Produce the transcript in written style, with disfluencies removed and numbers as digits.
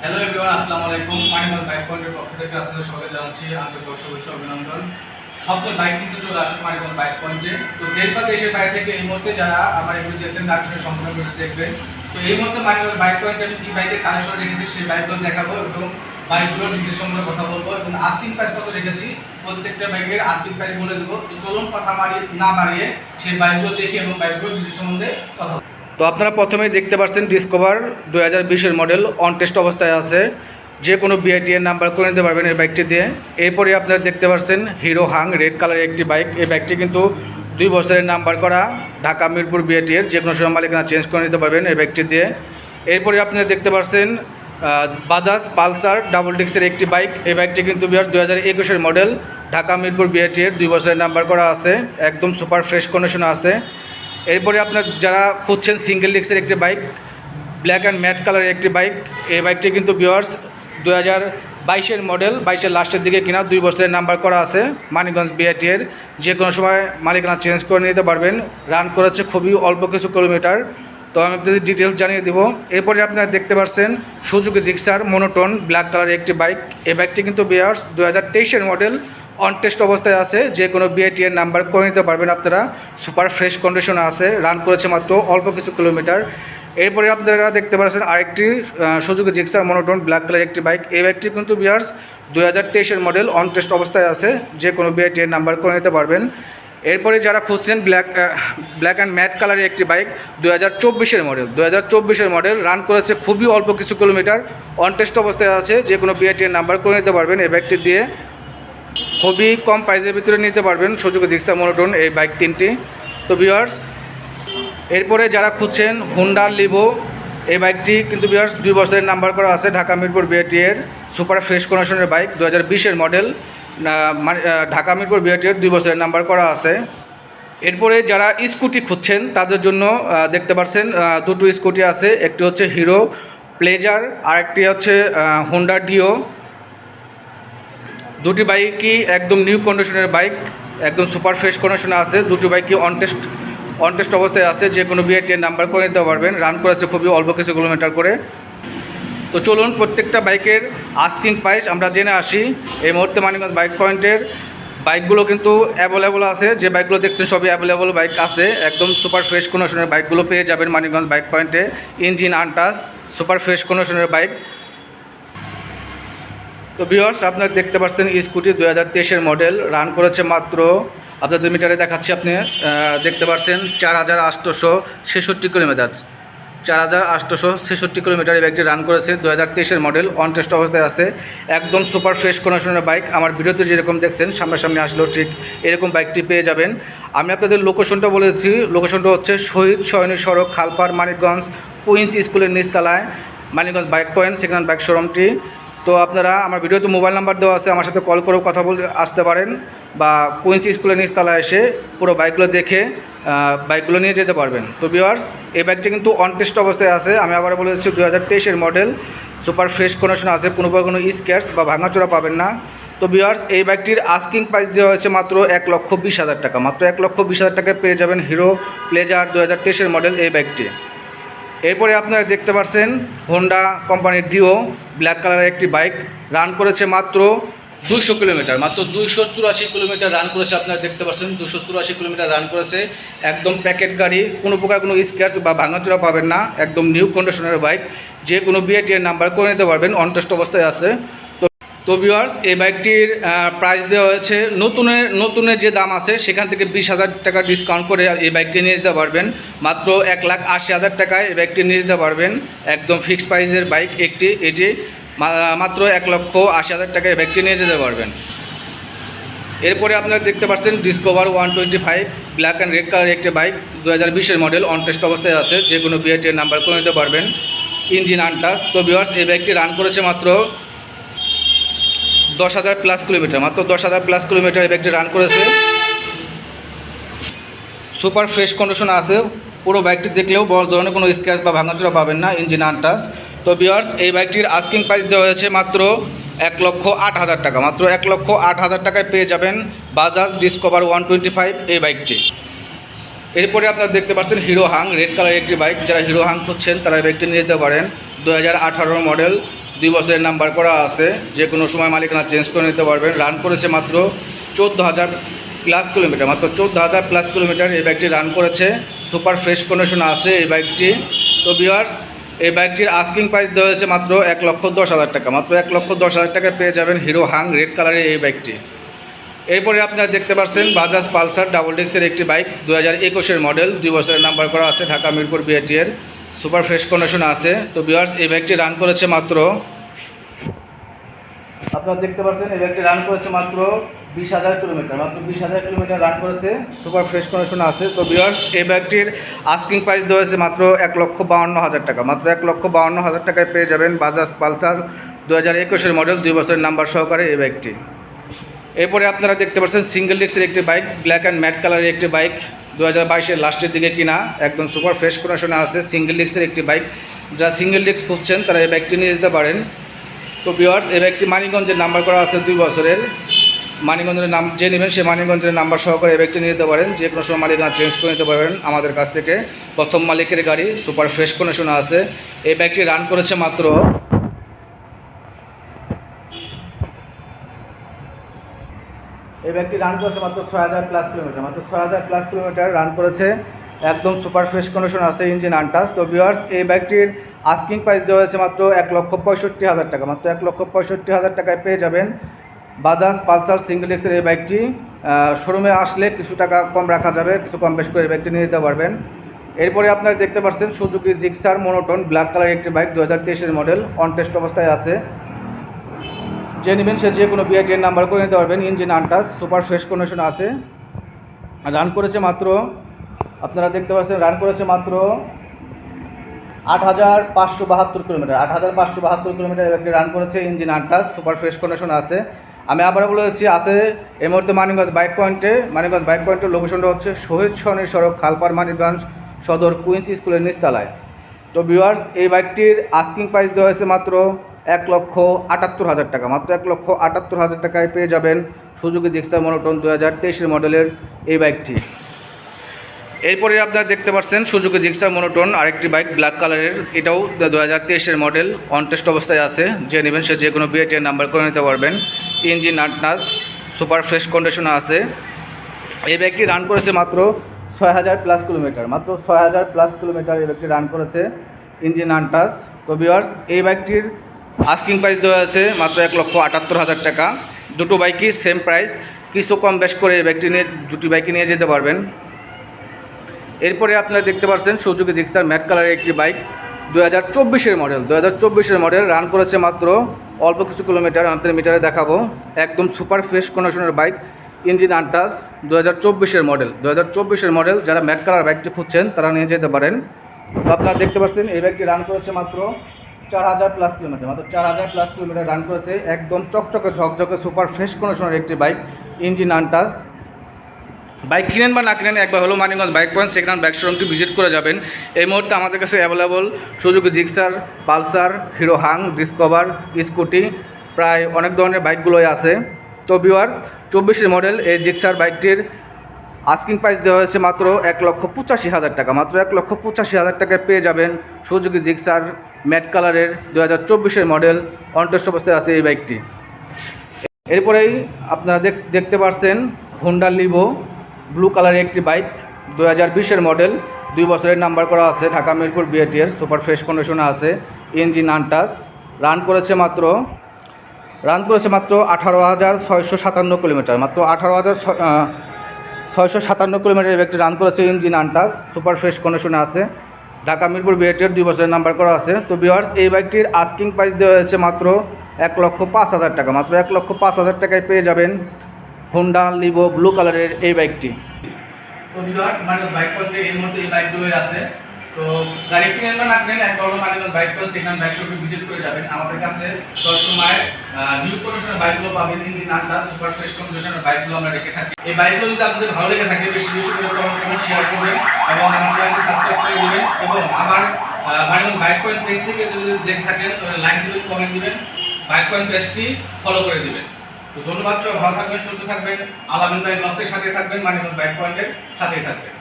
Hello everyone, আসসালামু আলাইকুম। মানিমাল bike পয়েন্টের পক্ষ থেকে আপনাদের সবাইকে জানাচ্ছি আন্তরিক শুভেচ্ছা অভিনন্দন। স্বপ্নের বাইক কিন্তু চলে আসুন মানিমাল বাইক পয়েন্টে। তো দেশ বা দেশের বাইরে থেকে এই মুহূর্তে যারা আমার এগুলো দেখছেন তার জন্য সম্পূর্ণ ভিডিও দেখবেন। তো এই মুহূর্তে মানিমাল বাইক পয়েন্টে আমি কি বাইকের কালেকশন রেখেছি সেই বাইকগুলো দেখাবো এবং বাইকগুলোর ডিটেলস সম্বন্ধে কথা বলবো এবং আস্কিং প্রাইস কত রেখেছি প্রত্যেকটা বাইকের আস্কিং প্রাইস বলে দেবো। তো চলুন কথা না বাড়িয়ে সেই বাইকগুলো দেখে এবং বাইকগুলোর ডিটেলস সম্বন্ধে কথা বলবো। তো আপনারা প্রথমেই দেখতে পাচ্ছেন ডিসকভার 2020-এর মডেল অন টেস্ট অবস্থায় আছে। যে কোনো বিআইটিএর নাম্বার করে নিতে পারবেন এই বাইকটি দিয়ে। এরপরে আপনারা দেখতে পাচ্ছেন হিরো হাং রেড কালারের একটি বাইক। এই বাইকটি কিন্তু 2 বছরের নাম্বার করা, ঢাকা মিরপুর বিআইটিএর। যে কোনো সময় মালিকানা চেঞ্জ করে নিতে পারবেন এই বাইকটি দিয়ে। এরপরে আপনারা দেখতে পাচ্ছেন বাজাজ পালসার ডাবল ডিক্সের একটি বাইক। এই বাইকটি কিন্তু 2021-এর মডেল, ঢাকা মিরপুর বিআইটিএর, 2 বছরের নাম্বার করা আছে, একদম সুপার ফ্রেশ কন্ডিশনে আছে। এরপরে আপনার যারা খুঁজছেন সিঙ্গেল ডিস্কের একটি বাইক, ব্ল্যাক অ্যান্ড ম্যাট কালারের একটি বাইক। এই বাইকটি কিন্তু ভিউয়ার্স 2022-এর মডেল, 22-এর লাস্টের দিকে কিনা, 2 বছরের নাম্বার করা আছে, মানিকগঞ্জ বিআইটিএর। যে কোনো সময় মালিকানা চেঞ্জ করে নিতে পারবেন। রান করেছে খুবই অল্প কিছু কিলোমিটার। তো আমি আপনাদের ডিটেলস জানিয়ে দেবো। এরপরে আপনারা দেখতে পাচ্ছেন সুজুকি জিক্সার মনোটোন ব্ল্যাক কালারের একটি বাইক। এই বাইকটি কিন্তু ভিউয়ার্স 2023-এর মডেল, অন টেস্ট অবস্থায় আছে। যে কোনো বিআইটিএর নাম্বার করে নিতে পারবেন আপনারা। সুপার ফ্রেশ কন্ডিশনে আছে, রান করেছে মাত্র অল্প কিছু কিলোমিটার। এরপরে আপনারা দেখতে পাচ্ছেন আরেকটি Suzuki Gixxer monotone black colour একটি বাইক। এই বাইকটি কিন্তু ভিউয়ার্স 2023-এর মডেল, অন টেস্ট অবস্থায় আছে। যে কোনো বিআইটিএর নাম্বার করে নিতে পারবেন। এরপরে যারা খুঁজছেন ব্ল্যাক অ্যান্ড ম্যাট কালারের একটি বাইক, 2024-এর মডেল, 2024-এর মডেল, রান করেছে খুবই অল্প কিছু কিলোমিটার, অন টেস্ট অবস্থায় আছে। যে কোনো বিআইটিএর নাম্বার করে নিতে পারবেন এই বাইকটি দিয়ে। খুবই কম প্রাইসের ভিতরে নিতে পারবেন সুজুকি জিক্সার মনোটোন এই বাইক তিনটি। তো ভিউয়ার্স, এরপরে যারা খুঁজছেন হুন্ডা লিভো, এই বাইকটি কিন্তু ভিউয়ার্স 2 বছরের নাম্বার করা আছে, ঢাকা মিরপুর বিআইটিএর, সুপার ফ্রেশ কন্ডিশনের বাইক, 2020-এর মডেল, ঢাকা মিরপুর বিআইটিএর, 2 বছরের নাম্বার করা আছে। এরপরে যারা স্কুটি খুঁজছেন তাদের জন্য দেখতে পাচ্ছেন দুটো স্কুটি আছে। একটি হচ্ছে হিরো প্লেজার, আরেকটি হচ্ছে হুন্ডা ডিও। দুটি বাইকই একদম নিউ কন্ডিশনের বাইক, একদম সুপার ফ্রেশ কন্ডিশনে আছে। দুটি বাইকই অন টেস্ট অবস্থায় আছে। যে কোনো বিআইটিএর নাম্বার করে নিতে পারবেন। রান করেছে খুবই অল্প কিছু কিলোমিটার করে। তো চলুন প্রত্যেকটা বাইকের আস্কিং প্রাইস আমরা জেনে আসি। এই মুহূর্তে মানিকগঞ্জ বাইক পয়েন্টের বাইকগুলো কিন্তু অ্যাভেলেবল আছে। যে বাইকগুলো দেখছেন সবই অ্যাভেলেবল বাইক আছে। একদম সুপার ফ্রেশ কন্ডিশনের বাইকগুলো পেয়ে যাবেন মানিকগঞ্জ বাইক পয়েন্টে। ইঞ্জিন আনটাচ, সুপার ফ্রেশ কন্ডিশনের বাইক। তো ভিউয়ার্স, আপনারা দেখতে পাচ্ছেন স্কুটি 2023-এর মডেল, রান করেছে মাত্র, আপনাদের মিটারে দেখাচ্ছি, আপনি দেখতে পাচ্ছেন 4866 কিলোমিটার। 4866 কিলোমিটার এই বাইকটি রান করেছে। 2023-এর মডেল, অন টেস্ট অবস্থায় আছে। একদম সুপার ফ্রেশ কন্ডিশনের বাইক। আমার ভিডিওতে যেরকম দেখছেন সামনাসামনি আসলেও ঠিক এরকম বাইকটি পেয়ে যাবেন। আমি আপনাদের লোকেশনটা বলেছি। লোকেশনটা হচ্ছে শহীদ সয়নী সড়ক, খালপাড়, মানিকগঞ্জ, কুইন্স স্কুলের নিচতলায় Manikganj bike point, second bike শোরুমটি। তো আপনারা আমার ভিডিওতে মোবাইল নাম্বার দেওয়া আছে, আমার সাথে কল করেও কথা বলতে আসতে পারেন, বা কুইন্স স্কুলের নিচতলায় এসে পুরো বাইকগুলো দেখে বাইকগুলো নিয়ে যেতে পারবেন। তো ভিউয়ার্স, এই বাইকটি কিন্তু অন টেস্ট অবস্থায় আছে। আমি আবার বলেছি 2023-এর মডেল, সুপার ফ্রেশ কন্ডিশন আছে, কোনো স্ক্র্যাচ বা ভাঙাচোরা পাবেন না। তো ভিউয়ার্স, এই বাইকটির আস্কিং প্রাইস দেওয়া হয়েছে মাত্র 1,20,000 টাকা। মাত্র 1,20,000 টাকায় পেয়ে যাবেন হিরো প্লেজার 2023-এর মডেল এই বাইকটি। এরপরে আপনারা দেখতে পাচ্ছেন হোন্ডা কোম্পানির ডিও ব্ল্যাক কালারের একটি বাইক, রান করেছে মাত্র 200 কিলোমিটার, মাত্র 284 কিলোমিটার রান করেছে। আপনারা দেখতে পাচ্ছেন 284 কিলোমিটার রান করেছে। একদম প্যাকেট গাড়ি, কোনো প্রকার কোনো স্ক্র্যাচ বা ভাঙাচোরা পাবেন না। একদম নিউ কন্ডিশনের বাইক। যে কোনো বিআইটিএর নাম্বার করে নিতে পারবেন, অন টেস্ট অবস্থায় আছে। তো ভিউয়ার্স, এই বাইকটির প্রাইস দেওয়া হয়েছে নতুনের যে দাম আছে সেখান থেকে 20,000 টাকা ডিসকাউন্ট করে এই বাইকটি নিয়ে যেতে পারবেন। মাত্র 1,80,000 টাকায় এই বাইকটি নিয়ে যেতে পারবেন। একদম ফিক্সড প্রাইসের বাইক এটি মাত্র 1,80,000 টাকায় এই বাইকটি নিয়ে যেতে পারবেন। এরপরে আপনারা দেখতে পাচ্ছেন discover 125 black and red colour একটি বাইক, 2020-এর মডেল, অন টেস্ট অবস্থায় আছে। যে কোনো বিআইটিএর নাম্বার করে নিতে পারবেন, ইঞ্জিন আনটাচ। তো ভিউয়ার্স, এই বাইকটি রান করেছে মাত্র 10,000 প্লাস কিলোমিটার, মাত্র 10,000 প্লাস কিলোমিটার এই বাইকটি রান করেছে। সুপার ফ্রেশ কন্ডিশন আছে। পুরো বাইকটি দেখলেও বড় ধরনের কোনো স্ক্র্যাচ বা ভাঙাচোরা পাবেন না, ইঞ্জিন আনটাচ। তো ভিউয়ার্স, এই বাইকটির আস্কিং প্রাইস দেওয়া হয়েছে মাত্র 1,08,000 টাকা। মাত্র 1,08,000 টাকায় পেয়ে যাবেন বাজাজ ডিসকভার 125 এই বাইকটি। এরপরে আপনারা দেখতে পাচ্ছেন হিরো হাং রেড কালারের একটি বাইক। যারা হিরো হাং খুঁজছেন তারা এই বাইকটি নিয়ে যেতে পারেন। 2018 মডেল, 2 বছরের নাম্বার করা আছে, যে কোনো সময় মালিকানা চেঞ্জ করে নিতে পারবেন। রান করেছে মাত্র 14,000 প্লাস কিলোমিটার, মাত্র 14,000 প্লাস কিলোমিটার এই বাইকটি রান করেছে। সুপার ফ্রেশ কন্ডিশনে আছে এই বাইকটি। তো ভিউয়ার্স, এই বাইকটির আস্কিং প্রাইস দেওয়া হয়েছে মাত্র 1,10,000 টাকা, মাত্র 1,10,000 টাকায় পেয়ে যাবেন হিরো হাং রেড কালারের এই বাইকটি। এরপরে আপনারা দেখতে পাচ্ছেন বাজাজ পালসার ডাবল ডিস্কের একটি বাইক, 2021-এর মডেল, 2 বছরের নাম্বার করা আছে, ঢাকা মিরপুর বিআরটি এর, সুপার ফ্রেশ কন্ডিশনে আছে। তো ভিউয়ার্স, এই বাইকটি রান করেছে মাত্র, আপনারা দেখতে পাচ্ছেন এই বাইকটি রান করেছে মাত্র 20,000 কিলোমিটার, মাত্র 20,000 কিলোমিটার রান করেছে, সুপার ফ্রেশ কন্ডিশনে আছে। তো ভিউয়ার্স, এই বাইকটির আস্কিং প্রাইস দেওয়া হয়েছে মাত্র 1,52,000 টাকা, মাত্র 1,52,000 টাকায় পেয়ে যাবেন বাজাজ পালসার 2021-এর মডেল, 2 বছরের নাম্বার সহকারে এই বাইকটি। এরপরে আপনারা দেখতে পাচ্ছেন সিঙ্গেল ডিস্কের একটি বাইক, ব্ল্যাক অ্যান্ড ম্যাট কালারের একটি বাইক, 2022-এর লাস্টের দিকে কিনা, একদম সুপার ফ্রেশ কন্ডিশনে আছে। সিঙ্গেল ডিস্কের একটি বাইক, যারা সিঙ্গেল ডিস্ক খুঁজছেন তারা এই বাইকটি নিয়ে যেতে পারেন। তো ভিউয়ার্স, এই বাইকটি মানিকগঞ্জের নাম্বার করা আছে, 2 বছরের। মানিকগঞ্জের নাম যে নেবেন সে মানিকগঞ্জের নাম্বার সহকারে এই বাইকটি নিয়ে যেতে পারেন, যে কোনো সময় মালিকানা চেঞ্জ করে নিতে পারবেন আমাদের কাছ থেকে। প্রথম মালিকের গাড়ি, সুপার ফ্রেশ কন্ডিশনে আছে। এই বাইকটি রান করেছে মাত্র, এই বাইকটি রান করেছে মাত্র 6,000 প্লাস কিলোমিটার, মাত্র 6,000 প্লাস কিলোমিটার রান করেছে, একদম সুপার ফ্রেশ কন্ডিশন আছে, ইঞ্জিন আনটাচ। তো ভিউয়ার্স, এই বাইকটির আস্কিং প্রাইস দেওয়া হয়েছে মাত্র 1,65,000 টাকা, মাত্র 1,65,000 টাকায় পেয়ে যাবেন বাজাজ পালসার সিঙ্গেল ডিস্কের এই বাইকটি। শোরুমে আসলে কিছু টাকা কম রাখা যাবে, কিছু কম বেশ করে এই বাইকটি নিয়ে যেতে পারবেন। এরপরে আপনারা দেখতে পাচ্ছেন সুজুকি জিক্সার মনোটন ব্ল্যাক কালারের একটি বাইক, 2023-এর মডেল, অন টেস্ট অবস্থায় আছে। যে নেবেন সে যে কোনো বিআরটি এর নাম্বার করে নিতে পারবেন, engine untouch, super fresh condition আছে। রান করেছে মাত্র, আপনারা দেখতে পাচ্ছেন রান করেছে মাত্র 8,572 কিলোমিটার, 8,572 কিলোমিটার একটি রান করেছে, engine untouch, super fresh condition আছে। আমি আবারও বলেছি আছে এই মুহূর্তে মানিকগঞ্জ বাইক পয়েন্টে। মানিকগঞ্জ বাইক পয়েন্টের লোকেশনটা হচ্ছে শহীদ সরণি সড়ক, খালপাড়, মানিকগঞ্জ সদর, কুইন্স স্কুলের নিচতলায়। তো ভিউয়ার্স, এই বাইকটির আস্কিং প্রাইস দেওয়া হয়েছে মাত্র 1,78,000 টাকা, মাত্র 1,78,000 টাকায় পেয়ে যাবেন সুজুকি জিক্সার মনোটন 2023-এর মডেলের এই বাইকটি। এরপরে আপনারা দেখতে পাচ্ছেন সুজুকি জিক্সার মনোটন আরেকটি বাইক, ব্ল্যাক কালারের, এটাও 2023-এর মডেল, অন টেস্ট অবস্থায় আছে। যে নেবেন সে যে কোনো বিআরটি এর নাম্বার করে নিতে পারবেন, ইঞ্জিন আনটাচ, সুপার ফ্রেশ কন্ডিশনে আছে। এই বাইকটি রান করেছে মাত্র 6,000 প্লাস কিলোমিটার, মাত্র 6,000 প্লাস কিলোমিটার এই বাইকটি রান করেছে, ইঞ্জিন আনটাচ। তো ভিউয়ার্স, এই বাইকটির আস্কিং প্রাইস দেওয়া আছে মাত্র 1,78,000 টাকা। দুটো বাইকই সেম প্রাইস, কিছু কম বেশ করে এই বাইকটি নিয়ে দুটি বাইকে নিয়ে যেতে পারবেন। এরপরে আপনারা দেখতে পাচ্ছেন সুজুকি জিক্সার ম্যাট কালারের একটি বাইক, 2024-এর মডেল, 2024-এর মডেল, রান করেছে মাত্র অল্প কিছু কিলোমিটার, আমাদের মিটারে দেখাবো। একদম সুপার ফ্রেশ কন্ডিশনের বাইক, ইঞ্জিন আনটাচ, 2024-এর মডেল, 2024-এর মডেল। যারা ম্যাট কালার বাইকটি খুঁজছেন তারা নিয়ে যেতে পারেন। তো আপনারা দেখতে পাচ্ছেন এই বাইকটি রান করেছে মাত্র 4,000 প্লাস কিলোমিটার, মাত্র 4,000 প্লাস কিলোমিটার রান করেছে, একদম চকচকে ঝকঝকে সুপার ফ্রেশ কন্ডিশনের একটি বাইক, ইঞ্জিন আনটাচ। বাইক কিনেন বা না কিনেন, একবার হলো Manikganj bike point second hand bike শোরুমটি ভিজিট করে যাবেন। এই মুহূর্তে আমাদের কাছে available Suzuki Gixxer, Pulsar, Hero Hunk, Discover, Scooty, প্রায় অনেক ধরনের বাইকগুলোই আছে। তো ভিউয়ার্স, 24-এর মডেল এই জিক্সার বাইকটির আস্কিং প্রাইস দেওয়া হয়েছে মাত্র 1,85,000 টাকা, মাত্র 1,85,000 টাকায় পেয়ে যাবেন সুজুকি জিক্সার ম্যাট কালারের 2024-এর মডেল, অন টেস্ট অবস্থায় আছে এই বাইকটি। এরপরেই আপনারা দেখতে পাচ্ছেন হোন্ডা লিভো ব্লু কালারের একটি বাইক, 2020-এর মডেল, 2 বছরের নাম্বার করা আছে, ঢাকা মিরপুর বিআরটি এর, সুপার ফ্রেশ কন্ডিশনে আছে, ইঞ্জিন আনটাচ। রান করেছে মাত্র 18,657 কিলোমিটার, মাত্র 18,657 কিলোমিটার এই বাইকটি রান করেছে, ইঞ্জিন আনটাচ, সুপার ফ্রেশ কন্ডিশনে আছে, ঢাকা মিরপুর বিআরটি এর, 2 বছরের নাম্বার করা আছে। তো ভিউয়ার্স, এই বাইকটির আস্কিং প্রাইস দেওয়া হয়েছে মাত্র 1,05,000 টাকা, মাত্র 1,05,000 টাকায় পেয়ে যাবেন হোন্ডা লিভো ব্লু কালারের এই বাইকটি। তো ভিউয়ার্স, মানিকগঞ্জ বাইক পয়েন্টে এই মুহূর্তে এই বাইকগুলোই আছে। তো গাড়ি কিনেন বা না কিনেন, একবার হলো Manikganj bike point second hand bike শোরুমে ভিজিট করে যাবেন। আমাদের কাছে সবসময় নিউ কন্ডিশনের বাইকগুলো পাবেন, ইঞ্জিন আনটাচ, সুপার ফ্রেশ কন্ডিশনের বাইকগুলো আমরা রেখে থাকি। এই বাইকগুলো যদি আপনাদের ভালো লেগে থাকে, বেশি বেশি করে কমেন্ট শেয়ার করবেন এবং আমার চ্যানেলটি সাবস্ক্রাইব করে দিবেন এবং আমার মানিকগঞ্জ বাইক পয়েন্ট পেজ থেকে যদি দেখে থাকেন লাইক দিবেন, কমেন্ট দিবেন, বাইক পয়েন্ট পেজটি ফলো করে দিবেন। তো ধন্যবাদ, ভালো থাকবেন, সুস্থ থাকবেন, আলামিন ভাই ব্লগসের সাথে থাকবেন, মানিকগঞ্জ বাইক পয়েন্টের সাথেই থাকবেন।